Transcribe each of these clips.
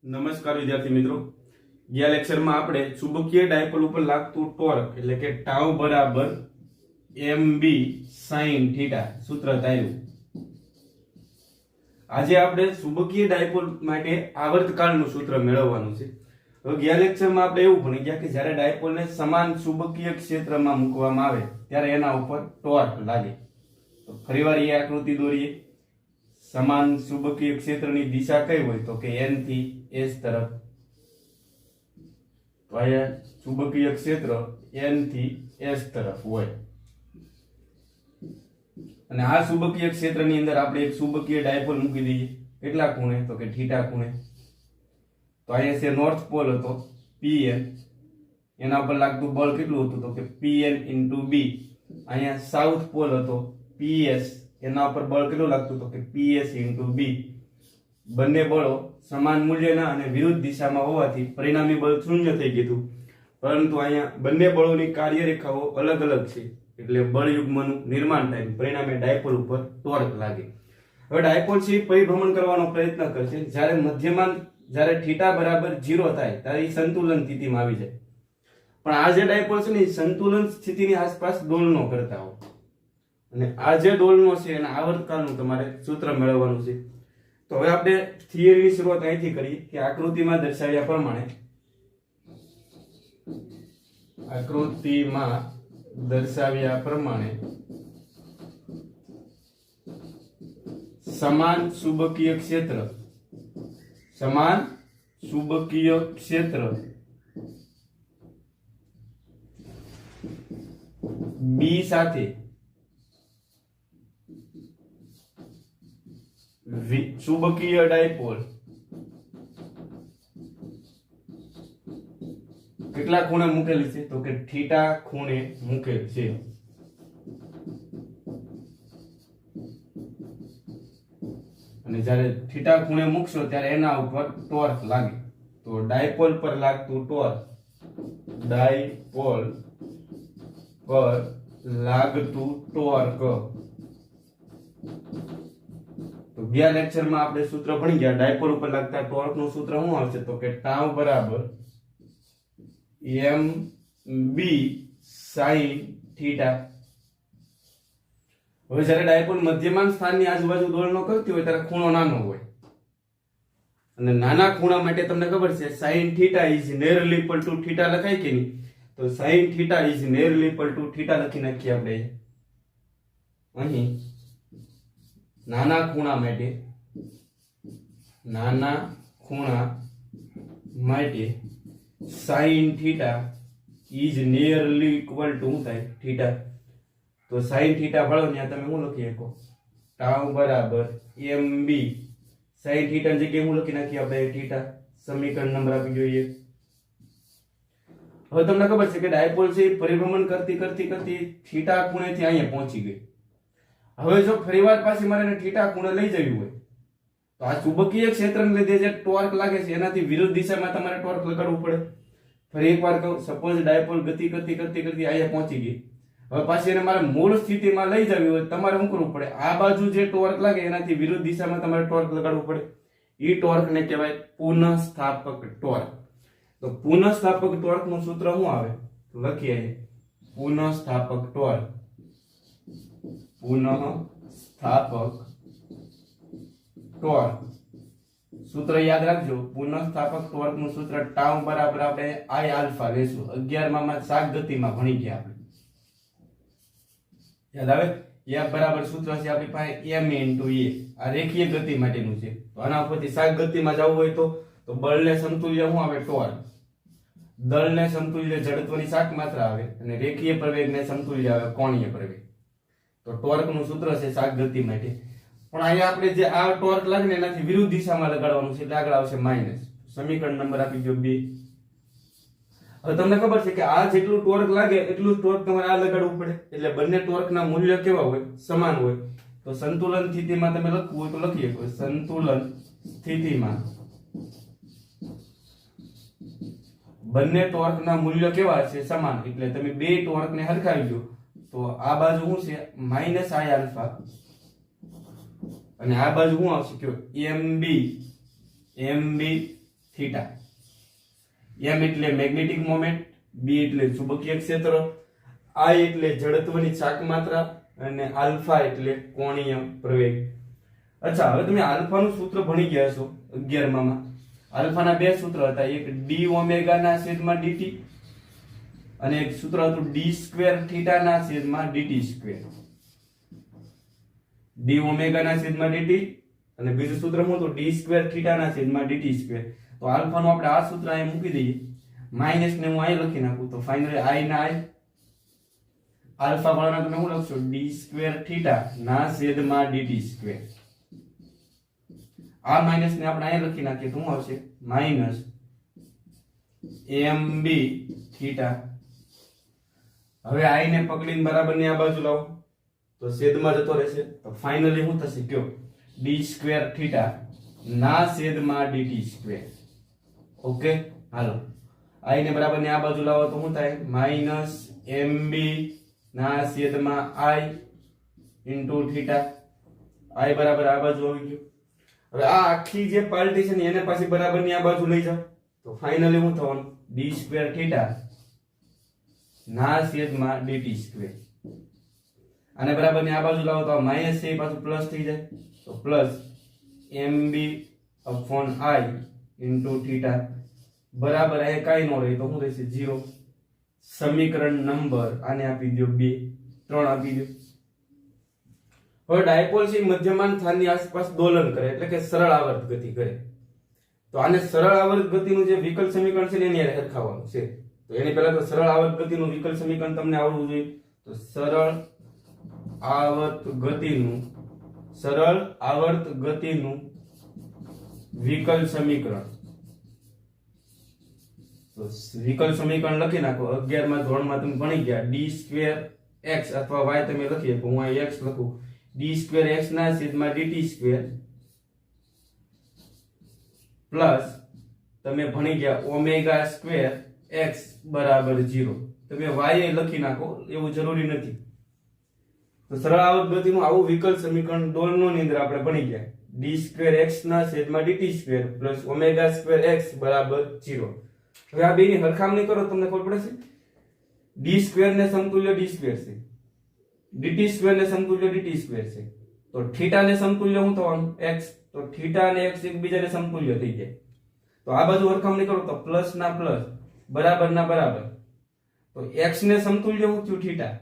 નમસ્કાર વિદ્યાર્થી મિત્રો, ગયા લેક્ચરમાં આપણે ચુંબકીય ડાયપોલ ઉપર લાગતું ટોર્ક એટલે કે ટાઉ બરાબર mb sin થીટા સૂત્ર ધાર્યું. આજે આપણે ચુંબકીય ડાયપોલ માટે આવર્તકાળનું સૂત્ર મેળવવાનું છે. હવે ગયા લેક્ચરમાં આપણે એવું ભણી ગયા કે જ્યારે ડાયપોલને સમાન ચુંબકીય ક્ષેત્રમાં મૂકવામાં આવે ત્યારે એના ઉપર ટોર્ક લાગે. તો ફરીવાર એ આકૃતિ દોરીએ. સમાન ચુંબકીય ક્ષેત્રની દિશા કઈ હોય તો કે n થી s તરફ. તો અહીંયા ચુંબકીય ક્ષેત્ર n થી s તરફ હોય અને આ ચુંબકીય ક્ષેત્રની અંદર આપણે એક ચુંબકીય ડાયપોલ મૂકી દઈએ. કેટલા ખૂણે તો કે થીટા ખૂણે. તો અહીંયા છે નોર્થ પોલ હતો pn, એના પર લાગતું બળ કેટલું હતું તો કે pn * b. અહીંયા સાઉથ પોલ હતો ps, એના ઉપર બળ કેટલું લાગતું તો કે ps * b. બંને બળો સમાન મૂલ્યના અને વિરુદ્ધ દિશામાં હોવાથી પરિણામી બળ શૂન્ય થઈ ગયું. પરંતુ અહીંયા બંને બળોની કાર્યરેખાઓ અલગ અલગ છે એટલે બળ યુગ્મનું નિર્માણ થાય, પરિણામે ડાયપોલ ઉપર ટોર્ક લાગે. હવે ડાયપોલ છે પરિભ્રમણ કરવાનો પ્રયત્ન કરશે. જ્યારે મધ્યમાન જ્યારે થીટા બરાબર 0 થાય ત્યારે સંતુલન સ્થિતિમાં આવી જાય. પણ આ જે ડાયપોલ છે ને સંતુલન સ્થિતિની આસપાસ દોલનો કરતા હોય અને આ જે દોલનો છે એના આવર્તકાળનું તમારે સૂત્ર મેળવવાનું છે. તો હવે આપણે થિયરીની શરૂઆત અહીંથી કરીએ કે આકૃતિમાં દર્શાવ્યા પ્રમાણે સમાન ચુંબકીય ક્ષેત્ર B સાથે ચુંબકીય ડાયપોલ કેટલા ખૂણે મૂકેલ છે તો કે થીટા ખૂણે મૂકેલ છે. અને જ્યારે થીટા ખૂણે મૂકશો ત્યારે એના ઉપર ટોર્ક લાગે. તો ડાયપોલ પર લાગતું ટોર્ક, તો ગયા લેક્ચરમાં આપણે સૂત્ર ભણી ગયા. ડાયપોલ ઉપર લાગતા ટોર્ક નું સૂત્ર શું આવશે તો કે ટાઉ બરાબર mb sin થીટા. હવે જ્યારે ડાયપોલ મધ્યમાન સ્થાનની આજુબાજુ દોલનો કરતી હોય ત્યારે ખૂણો નાનો હોય અને નાના ખૂણા માટે તમને ખબર છે sin theta is nearly equal to theta લખાય કે નહીં? તો sin theta is nearly equal to theta લખી નાખીએ આપણે અહીં. નાના ખૂણા માટે sin theta is nearly equal to શું થાય થીટા. તો sin થીટા ભળો ત્યાં તમે શું લખી શકો ટાઉ બરાબર mb sin થીટા ની જગ્યાએ શું લખી નાખીએ આપણે થીટા. સમીકરણ નંબર આપી જોઈએ. હવે તમને ખબર છે કે ડાયપોલ છે પરિભ્રમણ કરતી થીટા ખૂણેથી અહીંયા પહોંચી ગઈ. હવે જો ફરીવાર પાછી મારે થીટા ખૂણે લઈ જવી હોય તો આ ચુંબકીય ક્ષેત્રને લીધે જે ટોર્ક લાગે છે એનાથી વિરુદ્ધ દિશામાં તમારે ટોર્ક લગાડવું પડે. ફરી એકવાર કહું, સપોઝ ડાયપોલ ગતિ કરતી અહીંયા પહોંચી ગઈ. હવે પાછી એને મારે મૂળ સ્થિતિમાં લઈ જવી હોય તમારે શું કરવું પડે? આ બાજુ જે ટોર્ક લાગે એનાથી વિરુદ્ધ દિશામાં તમારે ટોર્ક લગાડવું પડે. એ ટોર્કને કહેવાય પુનઃસ્થાપક ટોર્ક. તો પુનઃસ્થાપક ટોર્કનું સૂત્ર શું આવે તો લખીએ પુનઃસ્થાપક ટોર્ક. સૂત્ર યાદ રાખજો. પુનઃસ્થાપક ટોર્કનું સૂત્ર ટાઉ બરાબર આપણે I આલ્ફા લેશું. 11 માં શાક ગતિમાં ભણી ગયા આપણે. યાદ આવે? F બરાબર સૂત્ર છે આપણી પાસે m * a. આ રેખીય ગતિ માટેનું છે. તો આના ઉપરથી શાક ગતિમાં જવું હોય તો બળને સમતુલ્ય શું આવે ટોર્ક. દળને સમતુલ્ય જડત્વની શાક માત્રા આવે અને રેખીય પ્રવેગને સમતુલ્ય આવે કોણીય પ્રવેગ. તો ટોર્ક નું સૂત્ર છે શાક ગતિ માટે. પણ અહીંયા આપણે જે આ ટોર્ક લાગે ને એનાથી વિરુદ્ધ દિશામાં લગાડવાનું છે એટલે આગળ આવશે માઈનસ. સમીકરણ નંબર આપી દો 2. હવે તમને ખબર છે કે આ જેટલું ટોર્ક લાગે એટલું ટોર્ક તમારે આ લગાડવું પડે. એટલે બંને ટોર્કના મૂલ્ય કેવા હોય? સમાન હોય. તો સંતુલન સ્થિતિમાં તમે લખવું હોય તો લખી શકો સંતુલન સ્થિતિમાં બંને ટોર્કના મૂલ્ય કેવા છે? સમાન. એટલે તમે બે ટોર્કને હરખાવી દો તો આ બાજુ શું છે -I આલ્ફા અને આ બાજુ શું આવશે કે mb થીટા. એમ એટલે મેગ્નેટિક મોમેન્ટ, બી એટલે ચુંબકીય ક્ષેત્ર, આઈ એટલે જડત્વની ચાક માત્રા અને આલ્ફા એટલે કોણીય પ્રવેગ. અચ્છા, હવે તમે આલ્ફાનું સૂત્ર ભણી ગયા છો 11મા માં. આલ્ફાના બે સૂત્ર હતા, એક ડી ઓમેગા ના છેદમાં ડીટી અને એક સૂત્ર હતું ડી સ્ક્વેર થીટા ના છેદમાં ડીટી સ્ક્વેર. ડી ઓમેગા ના છેદમાં ડીટી અને બીજું સૂત્ર શું હતું? ડી સ્ક્વેર થીટા ના છેદમાં ડીટી સ્ક્વેર. તો આલ્ફાનું આપણે આ સૂત્ર અહીં મૂકી દઈએ, માઈનસ ને હું અહીં લખી નાખું તો ફાઇનલી આઈ ના આઈ, આલ્ફા વાળાના તમે શું લખશો? ડી સ્ક્વેર થીટા ના છેદમાં ડીટી સ્ક્વેર. આ માઈનસ ને આપણે અહીં લખી નાખીએ તો શું આવશે? માઈનસ એમ બી થીટા. હવે આઈ ને પકડીને બરાબર ની આ બાજુ લાવો તો છેદમાં જતો રહેશે. તો ફાઇનલી શું થશે કયો? ડી સ્ક્વેર થીટા ના છેદમાં ડીટી સ્ક્વેર. ઓકે, હાલો આઈ ને બરાબર ની આ બાજુ લાવો તો શું થાય? માઈનસ એમ બી ના છેદમાં આઈ ઇન્ટુ થીટા. આઈ બરાબર આ બાજુ આવી ગયું. હવે આ આખી જે પાર્ટી છે ને એને પાછી બરાબર ની આ બાજુ લઈ જાઓ તો ફાઇનલી શું થવાનું? ડી સ્ક્વેર થીટા ના છેદમાં ડીટી સ્ક્વેર. આને બરાબર ની આ બાજુ લાવો તો આ માઈનસ છે એ પાછું પ્લસ થઈ જાય તો plus M B upon I into theta બરાબર આ કાંઈ ન રહે તો શું રહેશે? 0. સમીકરણ નંબર આને આપી દો 2, 3 આપી દો. હવે ડાયપોલ છે મધ્યમાન સ્થાનની આસપાસ દોલન કરે એટલે કે સરળ આવર્ત ગતિ કરે. તો આને સરળ આવર્ત ગતિનું જે વિકલ સમીકરણ છે ને એની હારે સરખાવવાનું છે. તો એની પહેલા તો સરળ આવર્ત ગતિનું વિકલ સમીકરણ તમને આવડવું જોઈએ. તો સરળ આવર્ત ગતિનું વિકલ સમીકરણ. તો વિકલ સમીકરણ લખી નાખો. 11મા ધોરણમાં તમે ભણી ગયા ડી સ્ક્વેર એક્સ અથવા વાય તમે લખી શકો. હું અહીં એક્સ લખું. ડી સ્ક્વેર એક્સ ના છેદમાં ડીટી સ્ક્વેર પ્લસ તમે ભણી ગયા ઓમેગા સ્ક્વેર એક્સ બરાબર 0. તમે વાય લખી નાખો, એવું જરૂરી નથી. તો સરળ આવર્ત ગતિનું આવું વિકલ સમીકરણ દોલનોની અંદર આપણે ભણી ગયા. ડી સ્ક્વેર એક્સ ના છેદમાં DT square plus omega square x બરાબર 0. હવે આ બેની સરખામણી કરો તમને ખબર પડે છે. ડી સ્ક્વેર ને સમતુલ્ય ડી સ્ક્વેર છે, ડીટી સ્ક્વેર ને સમતુલ્ય ડીટી સ્ક્વેર છે. તો થીટા ને સમતુલ્ય શું થવાનું? x. તો થીટા અને x એકબીજાને સમતુલ્ય થઈ જાય. તો આ બાજુ સરખામણી કરો તો પ્લસ ના પ્લસ બરાબર ના બરાબર. તો x ને સમતુલ્ય શું થયું? થીટા.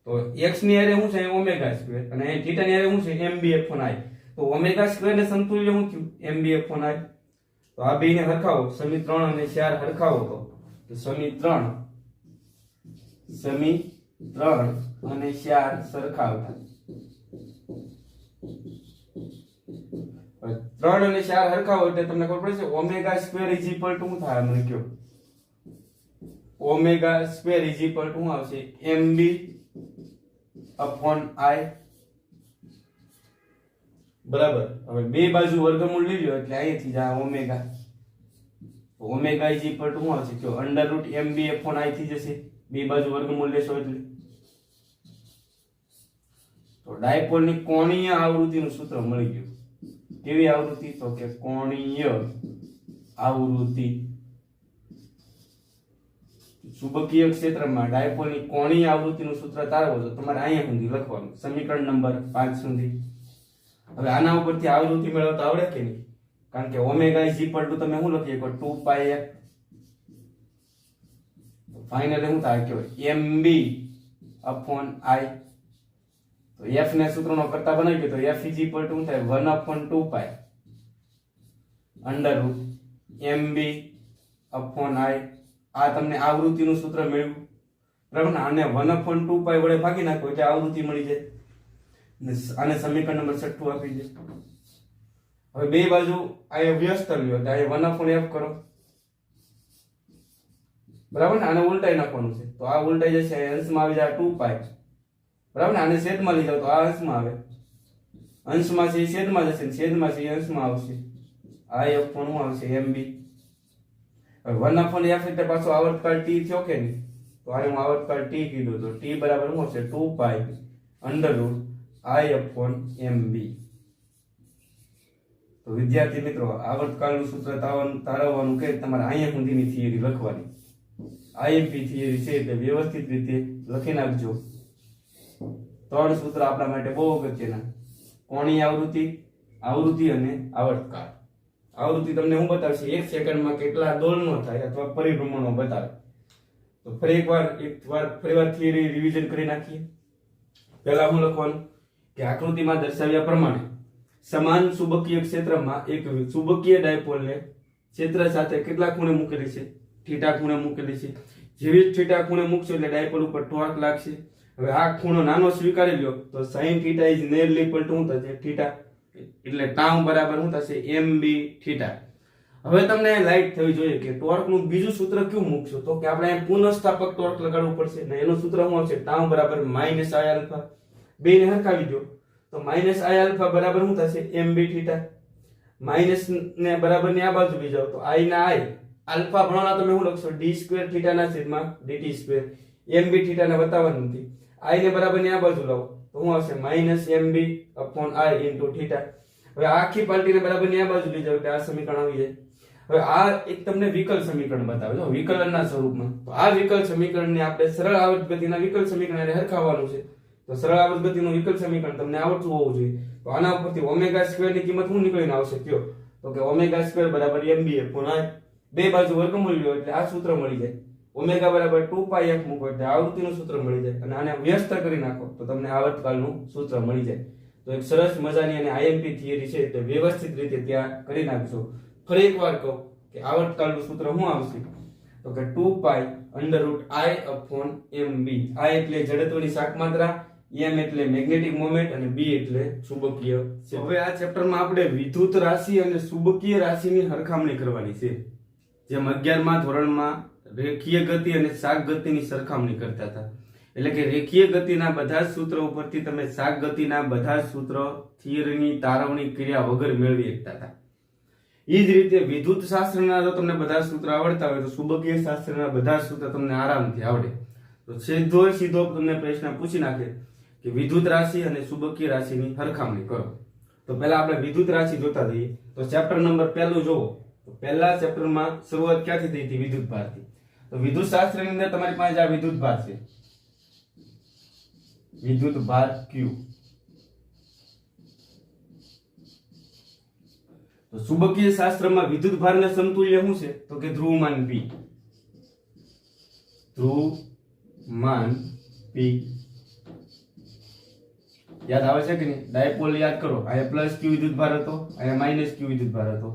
તો x ની હારે શું છે? ઓમેગા સ્ક્વેર અને થીટા ની હારે શું છે? mb/i. તો ઓમેગા સ્ક્વેર ને સમતુલ્ય શું થયું? mb/i. તો આ બેને સરખાવો, સમી 3 અને 4 સરખાવો તો સમી 3 અને 4 સરખાવતા 3 અને 4 સરખાવો એટલે તમને ખબર પડે છે omega square is equal to શું થાય? મને કહો. Omega square is equal to શું આવશે? mb/i. બરાબર. હવે બે બાજુ વર્ગમૂળ લઈ લો એટલે અહીંથી જ આ omega. Omega is equal to શું આવશે? કહો. √mb/i થઈ જશે. બે બાજુ વર્ગમૂળ લેશો એટલે. તો ડાયપોલની કોણીય આવૃત્તિનું સૂત્ર મળી ગયું. કેવી આવૃત્તિ? તો કે કોણીય આવૃત્તિ. ચુંબકીય ક્ષેત્રમાં ડાયપોલની કોણીય આવૃત્તિનું સૂત્ર તારવો તો તમારે અહીંયા સુધી લખવાનું, સમીકરણ નંબર 5 સુધી. હવે આના ઉપરથી આવૃત્તિ મેળવતા આવડે કે નહીં? કારણ કે ઓમેગા ઇઝ ઇક્વલ ટુ તમે શું લખી શકો? 2πf. ફાઇનલી શું થાય કહેવાય? mb/i. તો f ને સૂત્રનો કરતા બનાવી ગયો તો f ઇઝ ઇક્વલ ટુ શું થાય? 1/2π √mb/i. આ તમને આવૃત્તિનું સૂત્ર મળ્યું. બરાબર ને? આને 1/2π વડે ભાગી નાખો એટલે આવૃત્તિ મળી જાય. આને સમીકરણ નંબર 6 આપી દે. હવે બે બાજુ આ વ્યસ્ત લ્યો તો આ 1/f કરો. બરાબર ને? આને ઉલટાઈ નાખવાનું છે તો આ ઉલટાઈ જશે, અંશમાં આવી જાય 2π. બરાબર ને? આને છેદમાં લઈ જાવ તો આ અંશમાં આવે, અંશમાં છે એ છેદમાં જશે, છેદમાં છે એ અંશમાં આવશે. આ f શું આવશે? mb. હવે 1/f એટલે પાછો આવર્તકાળ t થયો કે નહીં? તો આને હું આવર્તકાળ t કીધું તો t બરાબર શું હશે? 2π √i/mb. તો વિદ્યાર્થી મિત્રો આવર્તકાળનું સૂત્ર તારવવાનું કે તમારે અહીંયા સુધીની થિયરી લખવાની. આઈએમપી થિયરી છે એટલે વ્યવસ્થિત રીતે લખી નાખજો. 3 સૂત્ર આપણા માટે બહુ અગત્યના. કોણીય આવૃત્તિ, આવૃત્તિ અને આવર્તકાળ. આવૃત્તિ તમને હું બતાવશે 1 સેકન્ડમાં કેટલા દોલનો થાય અથવા પરિભ્રમણો બતાવે. તો ફરીવાર થિયરી રિવિઝન કરી નાખીએ. પહેલા હું લખવાનું કે આકૃતિમાં દર્શાવ્યા પ્રમાણે સમાન ચુંબકીય ક્ષેત્રમાં એક ચુંબકીય ડાયપોલને ક્ષેત્ર સાથે કેટલા ખૂણે મૂકેલી છે? થીટા ખૂણે મૂકેલી છે. જેવી જ થીટા ખૂણે મૂકશો એટલે ડાયપોલ ઉપર ટોર્ક લાગશે. હવે આ ખૂણો નાનો સ્વીકારી લ્યો તો sin θ is nearly equal to શું થશે? થીટા. એટલે tau બરાબર શું થશે? mb theta. હવે તમને લાઈટ થવી જોઈએ કે ટોર્કનું બીજું સૂત્ર કયું મૂકશો? તો કે આપણે પુનઃસ્થાપક ટોર્ક લગાડવું પડશે ને એનું સૂત્ર શું આવશે? tau બરાબર -i આલ્ફા. બેને હરખાવી દો તો -i આલ્ફા બરાબર શું થશે? mb theta. માઈનસ ને બરાબર ની આ બાજુ લઈ જાઓ તો i ના i આલ્ફા ભણવાના તમે શું લખશો? d સ્ક્વેર થીટા ના છેદમાં dt સ્ક્વેર. mb થીટા ને બતાવવાનું નથી. i ને બરાબર ની આ બાજુ લાવો તો શું આવશે? -mb i into theta. હવે આખી પાર્ટીને બરાબર ની આ બાજુ લઈ જાઓ એટલે આ સમીકરણ આવી જાય. હવે આ એક તમને વિકલ સમીકરણ બતાવે છે વિકલનના સ્વરૂપમાં. તો આ વિકલ સમીકરણને આપણે સરળ આવર્ત ગતિના વિકલ સમીકરણને હરખાવવાનું છે. તો સરળ આવર્ત ગતિનું વિકલ સમીકરણ તમને આવડતું હોવું જોઈએ. તો આના ઉપરથી ઓમેગા સ્ક્વેર ની કિંમત શું નીકળીને આવશે કયો? તો કે ઓમેગા સ્ક્વેર બરાબર mb i. બે બાજુ વર્ગમૂળ લ્યો એટલે આ સૂત્ર મળી જાય. ઓમેગા બરાબર 2πf મૂકો એટલે આવૃત્તિનું સૂત્ર મળી જાય અને આને વ્યસ્ત કરી નાખો તો તમને આવર્તકાળનું સૂત્ર મળી જાય. તો એક સરસ મજાની અને આઈએમપી થિયરી છે એટલે વ્યવસ્થિત રીતે ત્યાં કરી નાખજો. ફરી એકવાર કહું કે આવર્તકાળનું સૂત્ર શું આવશે? તો કે 2π√i/mb. i એટલે જડત્વની શાક માત્રા, m એટલે મેગ્નેટિક મોમેન્ટ અને b એટલે ચુંબકીય. હવે આ ચેપ્ટરમાં આપણે વિદ્યુત રાશિ અને ચુંબકીય રાશિની સરખામણી કરવાની છે. જેમ 11મા ધોરણમાં રેખીય ગતિ અને શાક ગતિની સરખામણી કરતા હતા. એટલે કે રેખીય ગતિના બધા જ સૂત્રો ઉપરથી તમે શાક ગતિના બધા જ સૂત્રો થિયરીની તારવણી ક્રિયા વગર મેળવી શકતા હતા. એ જ રીતે વિદ્યુત શાસ્ત્રના જો તમને બધા સૂત્ર આવડતા હોય તો ચુંબકીય શાસ્ત્રના બધા સૂત્ર તમને આરામથી આવડે. તો સીધો તમને પ્રશ્ન પૂછી નાખે કે વિદ્યુત રાશિ અને ચુંબકીય રાશિની સરખામણી કરો. તો પહેલા આપણે વિદ્યુત રાશિ જોતા જઈએ. તો ચેપ્ટર નંબર 1 જોવો તો પહેલા ચેપ્ટરમાં શરૂઆત ક્યાંથી થઈ હતી? વિદ્યુત ભારથી. તો વિદ્યુત શાસ્ત્રની અંદર તમારી પાસે આ વિદ્યુત ભાર છે. વિદ્યુત ભાર Q. તો ચુંબકીય શાસ્ત્રમાં વિદ્યુત ભારને સમતુલ્ય શું છે? તો કે ધ્રુવમાન P. ધ્રુવમાન P યાદ આવે છે કે નહીં? ડાયપોલ યાદ કરો. અહીંયા +q વિદ્યુત ભાર હતો, અહીંયા -q વિદ્યુત ભાર હતો.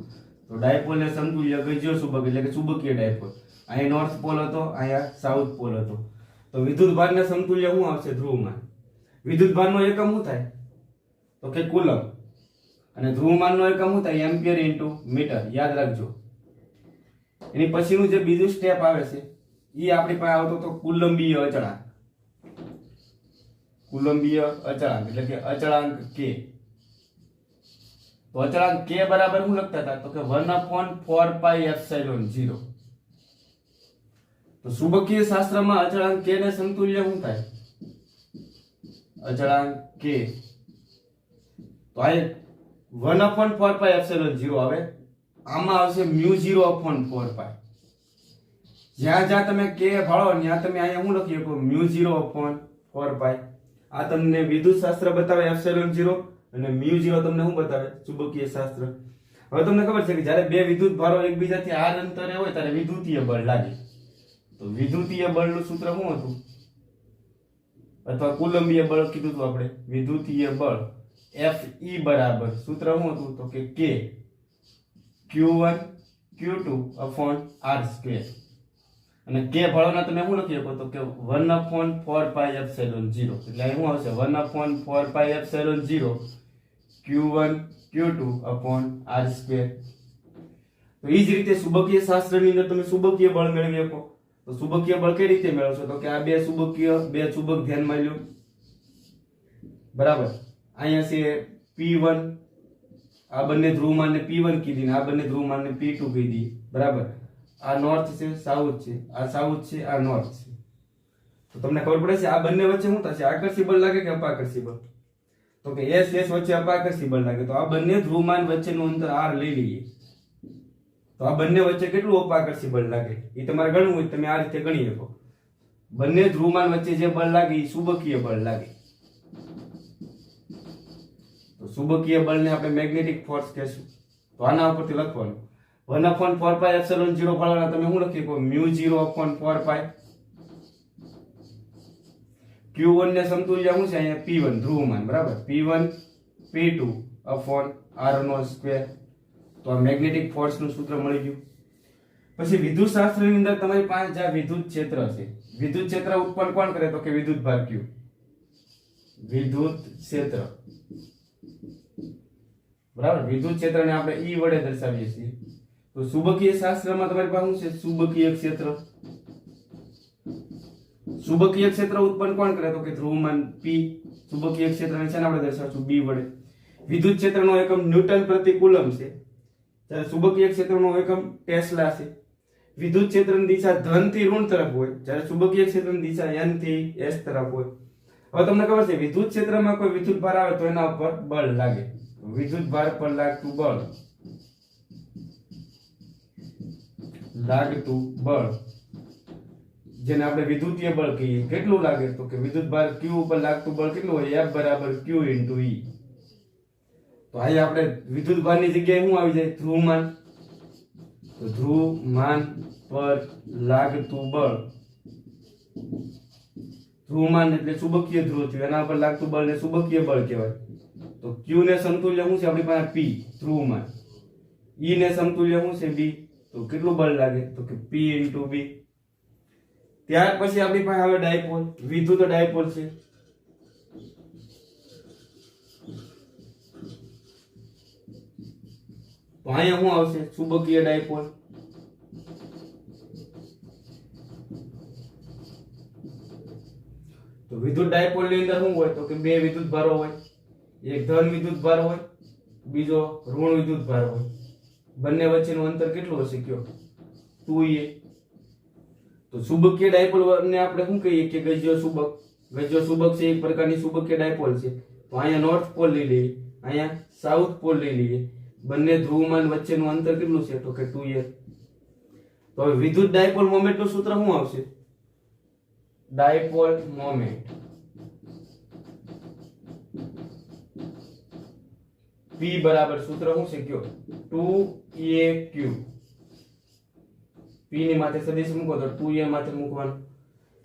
તો ડાયપોલને સમતુલ્ય ગજ્યો ચુંબક એટલે કે ચુંબકીય ડાયપોલ. અહીંયા નોર્થ પોલ હતો, અહીંયા સાઉથ પોલ હતો. તો વિદ્યુત ભારને સમતુલ્ય શું આવશે? ધ્રુવમાન. વિદ્યુત ભારનો એકમ શું થાય? તો કે કુલમ. અને ધ્રુવમાનનો એકમ શું થાય? Ampere into metre. યાદ રાખજો. એની પછીનું જે બીજું સ્ટેપ આવે છે એ આપણી પાસે આવતો તો કુલંબીય અચળાંક. કુલંબીય અચળાંક એટલે કે અચળાંક k. તો અચળાંક k બરાબર શું લખતા હતા? તો કે 1/4πε0. તો ચુંબકીય શાસ્ત્રમાં અચળાંક k ને સમતુલ્ય શું થાય? અચળાંક k તો આ 1/4πε0 આવે. આમાં આવશે μ0/4π. જ્યાં જ્યાં તમે k ભાળો ત્યાં તમે અહીંયા શું લખી શકો? μ0/4π. આ તમને વિદ્યુત શાસ્ત્ર બતાવે ε0 અને μ0 તમને શું બતાવે? ચુંબકીય શાસ્ત્ર. હવે તમને ખબર છે કે જ્યારે બે વિદ્યુત ભારો એકબીજાથી r અંતરે હોય ત્યારે વિદ્યુતીય બળ લાગે. તો વિદ્યુતીય બળનું સૂત્ર શું હતું? અથવા કુલંબીય બળ કીધું હતું આપણે. વિદ્યુતીય બળ Fe બરાબર સૂત્ર શું હતું? તો કે k q1 q2/r². અને k ભાળોના તમે શું લખી શકો? તો કે 1/4πε0. એટલે અહીં શું આવશે? 1/4πε0 q1 q2/r². તો એ જ રીતે ચુંબકીય શાસ્ત્રની અંદર તમે ચુંબકીય બળ મેળવી શકો. તો ચુંબકીય બળ કઈ રીતે મેળવશો? તો કે આ બે ચુંબક ધ્યાનમાં લ્યો. બરાબર. અહીંયા છે P1. આ બંને ધ્રુવમાનને P1 કીધી ને આ બંને ધ્રુવમાનને P2 કીધી. બરાબર. આ નોર્થ છે, સાઉથ છે. આ સાઉથ છે, આ નોર્થ છે. તો તમને ખબર પડે છે આ બંને વચ્ચે શું થશે? આકર્ષી બળ લાગે કે અપાકર્ષી બળ? તો કે S S વચ્ચે અપાકર્ષી બળ લાગે તો આ બંને ધ્રુવમાન વચ્ચેનું અંતર r લઈ લઈએ તો આ બંને વચ્ચે કેટલું અપાકર્ષી બળ લાગે એ તમારે ગણવું હોય તમે આ રીતે ગણી શકો બંને ધ્રુવમાન વચ્ચે જે બળ લાગે એ ચુંબકીય બળ લાગે તો ચુંબકીય બળને આપણે મેગ્નેટિક ફોર્સ કહેશું તો આના ઉપરથી લખવાનું 1/4 પાઈ એપ્સિલોન 0 ફાળવાના તમે શું લખી શકો μ0/4 પાઈ q1 ને સમતુલ્ય શું છે અહીંયા p1 ધ્રુવમાન બરાબર p1 p2 અપોન r0 તો આ મેગ્નેટિક ફોર્સ નું સૂત્ર મળી ગયું પછી વિદ્યુત શાસ્ત્રની અંદર તમારી પાસે જે વિદ્યુત ક્ષેત્ર છે વિદ્યુત ક્ષેત્ર ઉત્પન્ન કોણ કરે તો કે વિદ્યુત ભાર q વિદ્યુત ક્ષેત્ર બરાબર વિદ્યુત ક્ષેત્રને આપણે E વડે દર્શાવીએ છીએ તો ચુંબકીય શાસ્ત્રમાં તમારી પાસે શું છે ચુંબકીય ક્ષેત્ર ચુંબકીય ક્ષેત્ર ઉત્પન્ન કોણ કરે તો કે ધ્રુવમાન P ચુંબકીય ક્ષેત્રને છે ને આપણે દર્શાવશું B વડે વિદ્યુત ક્ષેત્રનો એકમ ન્યૂટન પ્રતિ કુલમ છે જ્યારે ચુંબકીય ક્ષેત્રનો એકમ ટેસ્લા છે વિદ્યુત ક્ષેત્રની દિશા ધન થી ઋણ તરફ હોય જ્યારે ચુંબકીય ક્ષેત્રની દિશા n થી s તરફ હોય હવે તમને ખબર છે વિદ્યુત ક્ષેત્રમાં કોઈ વિદ્યુત ભાર આવે તો એના ઉપર બળ લાગે વિદ્યુત ભાર પર લાગતું બળ જેને આપણે વિદ્યુતીય બળ કહીએ કેટલું લાગે તો કે વિદ્યુત ભાર q ઉપર લાગતું બળ કેટલું હોય F બરાબર q * E તો અહીંયા આપણે વિદ્યુત ભારની જગ્યાએ શું આવી જાય ધ્રુવમાન તો ધ્રુવમાન પર લાગતું બળ ધ્રુવમાન એટલે ચુંબકીય ધ્રુવ થયું એના પર લાગતું બળને ચુંબકીય બળ કહેવાય તો q ને સમતુલ્ય શું છે આપણી પાસે p ધ્રુવમાન E ને સમતુલ્ય શું છે b તો કેટલું બળ લાગે તો કે p * b ત્યાર પછી આપણી પાસે હવે ડાયપોલ વિદ્યુત ડાયપોલ છે તો અહીંયા શું આવશે ચુંબકીય ડાયપોલ તો વિદ્યુત ડાયપોલ ની અંદર શું હોય તો કે બે વિદ્યુત ભારો હોય એક ધન વિદ્યુત ભાર હોય બીજો ઋણ વિદ્યુત ભાર હોય બંને વચ્ચેનું અંતર કેટલું હશે કયો 2a તો ચુંબકીય ડાયપોલ ને આપણે શું કહીએ કે ગજ્યો ચુંબક છે એક પ્રકારની ચુંબકીય ડાયપોલ છે તો અહીંયા નોર્થ પોલ લઈ લઈએ અહીંયા સાઉથ પોલ લઈ લઈએ બંને ધ્રુવમાન વચ્ચેનું અંતર કેટલું છે તો કે 2a તો હવે વિદ્યુત ડાયપોલ મોમેન્ટ નું સૂત્ર શું આવશે ડાયપોલ મોમેન્ટ p બરાબર સૂત્ર શું છે કયો 2aq p ની માથે સદિશ મૂકો તો 2a માથે મૂકવાનું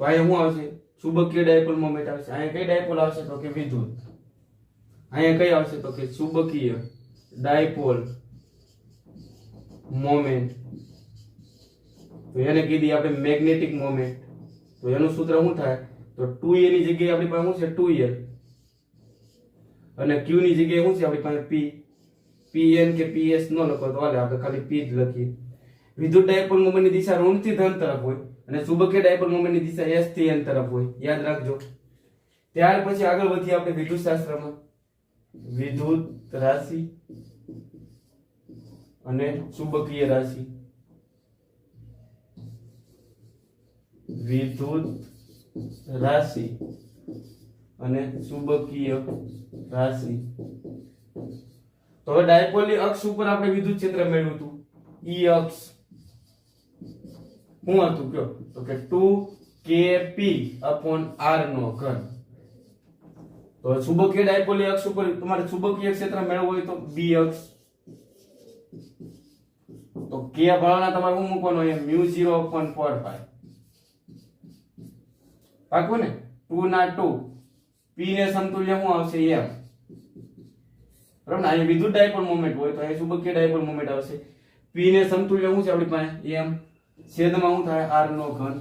તો અહીંયા શું આવશે ચુંબકીય ડાયપોલ મોમેન્ટ આવશે અહીંયા કઈ ડાયપોલ આવશે તો કે વિદ્યુત અહીંયા કઈ આવશે તો કે ચુંબકીય ડાયપોલ મોમેન્ટ તો એને કીધી આપણે મેગ્નેટિક મોમેન્ટ તો એનું સૂત્ર શું થાય તો 2a ની જગ્યાએ આપણી પાસે શું છે 2l અને q ની જગ્યાએ શું છે આપણી પાસે p pn કે ps ન લખો તો હાલે આપણે ખાલી p જ લખીએ વિદ્યુત ડાયપોલ મોમેન્ટની દિશા ઋણ થી ધન તરફ હોય અને ચુંબકીય ડાયપોલ મોમેન્ટની દિશા s થી n તરફ હોય યાદ રાખજો ત્યાર પછી આગળ વધીએ આપણે વિદ્યુત શાસ્ત્રમાં વિદ્યુત રાશિ અને ચુંબકીય રાશિ વિદ્યુત રાશિ અને ચુંબકીય રાશિ તો હવે ડાયપોલની અક્ષ ઉપર આપણે વિદ્યુત ક્ષેત્ર મેળવ્યું હતું E અક્ષ શું હતું કયો તો કે 2kp/r નો ઘન તો ચુંબકીય ડાયપોલની અક્ષ ઉપર તમારે ચુંબકીય ક્ષેત્ર મેળવવું હોય તો B અક્ષ તો k ભાળાના તમારે શું મૂકવાનો છે μ0/4 પાઈ પાકું ને 2 ના 2 p ને સમતુલ્ય શું આવશે m બરાબર ને અહીં વિદ્યુત ડાયપોલ મોમેન્ટ હોય તો અહીં ચુંબકીય ડાયપોલ મોમેન્ટ આવશે p ને સમતુલ્ય શું છે આપણી પાસે m છેદમાં શું થાય r નો ઘન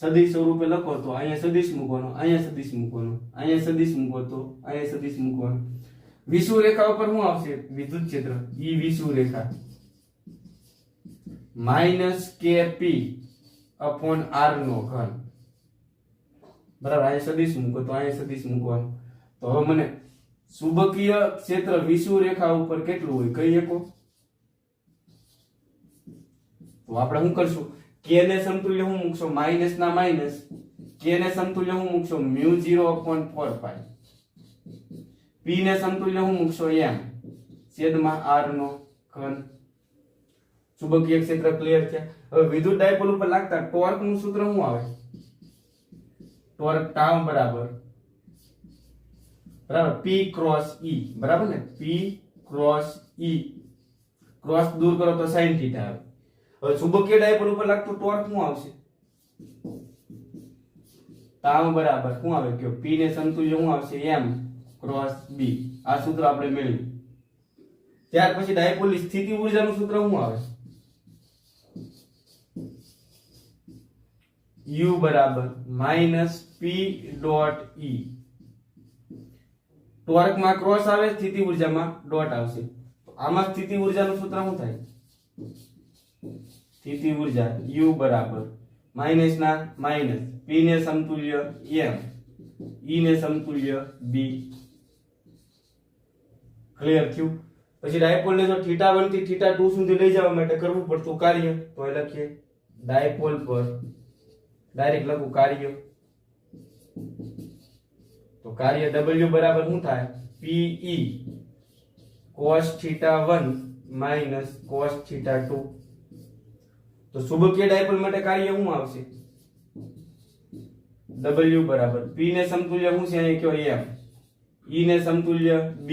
સદિશ સ્વરૂપે લખો તો અહીંયા સદિશ મૂકવાનો અહીંયા સદિશ મૂકવાનો અહીંયા સદિશ મૂકો તો અહીંયા સદિશ મૂકવાનો વિષુવ રેખા ઉપર શું આવશે વિદ્યુત ક્ષેત્ર E વિષુવ રેખા -kp/r નો ઘન બરાબર અહીંયા સદિશ મૂકો તો અહીંયા સદિશ મૂકવાનો તો હવે મને ચુંબકીય ક્ષેત્ર વિષુવ રેખા ઉપર કેટલું હોય કહી શકો તો આપણે શું કરશું k ને સમતુલ્ય શું મૂકશો માઈનસ ના માઈનસ k ને સમતુલ્ય શું મૂકશો μ0/4 પાઈ P ને સમતુલ્ય હું મૂકશો m છેદમાં r નો ઘન. ચુંબકીય ક્ષેત્ર ક્લિયર છે. હવે વિદ્યુત ડાયપોલ ઉપર લાગતા ટોર્ક નું સૂત્ર શું આવે? ટોર્ક ટાઉ બરાબર P ક્રોસ E બરાબર ને, P ક્રોસ E, ક્રોસ દૂર કરો તો sin થીટા આવે. હવે ચુંબકીય ડાયપોલ ઉપર લાગતું ટોર્ક શું આવશે? ટાઉ બરાબર શું આવે કે P ને સમતુલ્ય શું આવશે? m cross b. આ સૂત્ર આપણે મેળવ્યું. ત્યાર પછી ડાયપોલની સ્થિતિ ઊર્જાનું સૂત્ર શું આવે? U બરાબર -p ડોટ e. ટોર્ક માં ક્રોસ આવે, સ્થિતિ ઊર્જામાં ડોટ આવશે. તો આમાં સ્થિતિ ઊર્જાનું સૂત્ર શું થાય? સ્થિતિ ઊર્જા U બરાબર માઈનસ ના માઈનસ p ને સમતુલ્ય m, e ને સમતુલ્ય b. ક્લિયર થયું? પછી ડાયપોલ ને જો θ1 થી θ2 સુધી લઈ જવા માટે કરવું પડતું કાર્ય, તો એ લખીએ ડાયપોલ પર ડાયરેક્ટ લખું કાર્ય. તો કાર્ય W બરાબર શું થાય? PE cos θ1 minus cos θ2. તો ચુંબકીય ડાયપોલ માટે કાર્ય શું આવશે? W બરાબર P ને સમતુલ્ય શું છે અહીં કયો m, E ને સમતુલ્ય B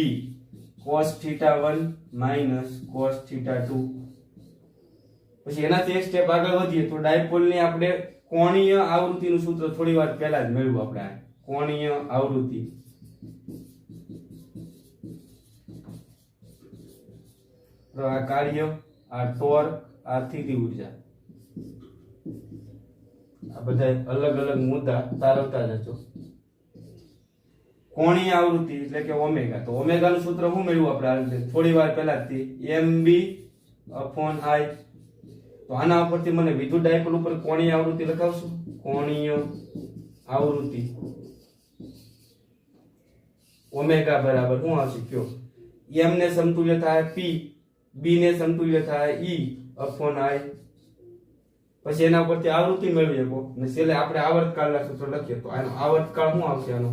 cos θ1 minus cos θ2. પછી એનાથી એક સ્ટેપ આગળ વધીએ તો ડાયપોલ ની આપણે કોણીય આવૃત્તિનું સૂત્ર થોડી વાર પહેલા જ મેળવ્યું આપણે. કોણીય આવૃત્તિ તો આ કાર્ય, આ ટોર્ક, આ સ્થિતિ ઊર્જા, આ બધા અલગ અલગ મુદ્દા તારવતા જજો. કોણીય આવૃત્તિ એટલે કે ઓમેગા. તો ઓમેગા નું સૂત્ર શું મેળવ્યું આપણે થોડી વાર પહેલા જ? mb upon I. તો આના ઉપરથી મને વિદ્યુત ડાયપોલ ઉપર કોણીય આવૃત્તિ લખાવશો. કોણીય આવૃત્તિ ઓમેગા બરાબર શું આવશે કયો? m ને સમતુલ્ય થાય p, b ને સમતુલ્ય થાય e upon I. પછી એના ઉપરથી આવૃત્તિ મેળવી શકો અને છેલ્લે આપણે આવર્તકાળના સૂત્ર લખીએ. તો આનો આવર્તકાળ શું આવશે? આનો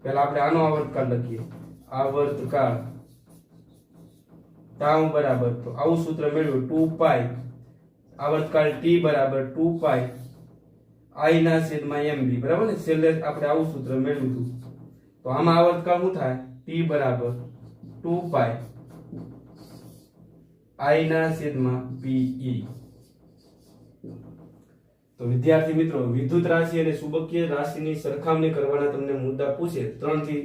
પહેલા આપણે આનો આવર્તકાળ લખીએ. આવર્તકાળ ટાઉ બરાબર, તો આવું સૂત્ર મેળવ્યું 2π આવર્તકાળ t બરાબર 2π I ના છેદમાં mb બરાબર ને. છેલ્લે આપણે આવું સૂત્ર મેળવ્યું હતું. તો આમાં આવર્તકાળ શું થાય? t બરાબર 2π I ના છેદમાં pe. તો વિદ્યાર્થી મિત્રો, વિદ્યુત રાશિ અને ચુંબકીય રાશિની સરખામણી કરવાના તમને મુદ્દા પૂછે 3 થી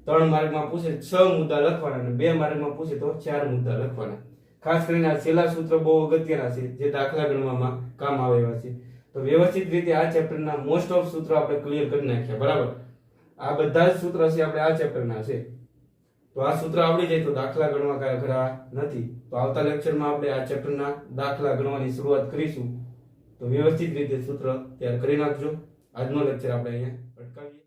3 માર્કમાં પૂછે 6 મુદ્દા લખવાના અને 2 માર્કમાં પૂછે તો 4 મુદ્દા લખવાના. ખાસ કરીને આ છેલ્લા સૂત્ર બહુ અગત્યના છે જે દાખલા ગણવામાં કામ આવે એવા છે. તો વ્યવસ્થિત રીતે આ ચેપ્ટરના મોસ્ટ ઓફ સૂત્રો આપણે ક્લિયર કરી નાખ્યા. બરાબર, આ બધા જ સૂત્ર છે આપણે આ ચેપ્ટરના છે. તો આ સૂત્ર આવડી જાય તો દાખલા ગણવા કાંઈ અઘરા નથી. તો આવતા લેક્ચરમાં આપણે આ ચેપ્ટરના દાખલા ગણવાની શરૂઆત કરીશું. તો વ્યવસ્થિત રીતે સૂત્ર તૈયાર કરી નાખજો. આજનો લેક્ચર આપણે અહીંયા અટકાવીએ.